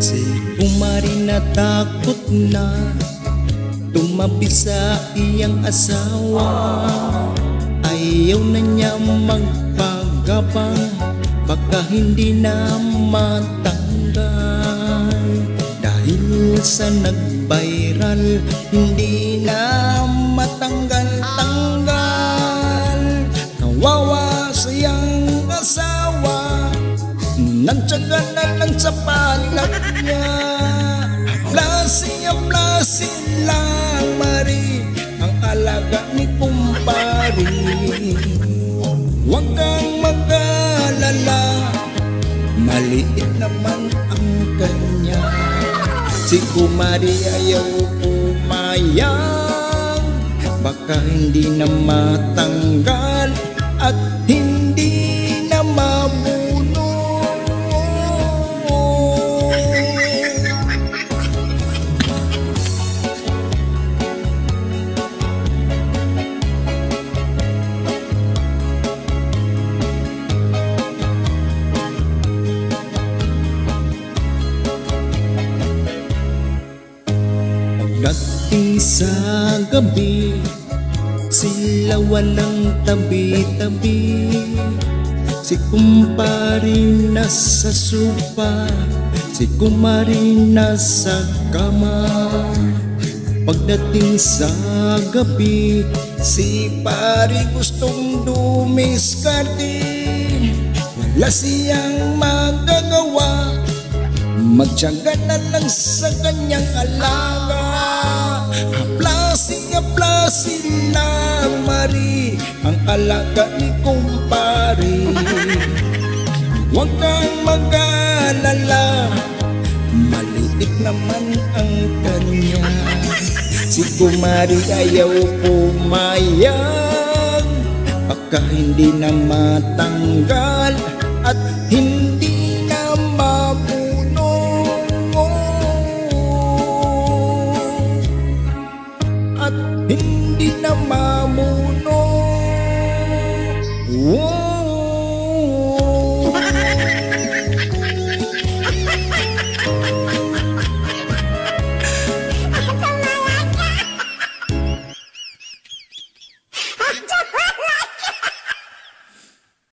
Si kumari natakot na tumabi sa iyang asawa. Ayaw na niya magpagabang, baka hindi na matanggal. Dahil sa nag-viral, hindi na matanggal-tanggal. Kawawa sa iyang asawa, nagtsaga na lang sa palad niya. Plasi lang Mari, ang alaga ni kumpari. Huwag kang mag-alala, maliit naman ang kanya. Si kumari ayaw pumayag, baka hindi na matanggal at hindi na mabuno. Pagdating sa gabi, sila walang tabi-tabi. Si kumpari nasa sopa, si kumari nasa kama. Pagdating sa gabi, si pari gustong dumiskarte. Wala siyang magagawa, magtiyaga na lang sa kanyang alaga. Aplasin lang Mari, ang alaga ni kumpari. Huwag kang mag-alala, maliit naman ang kanya. Si kumari ayaw pumayag, baka hindi na matanggal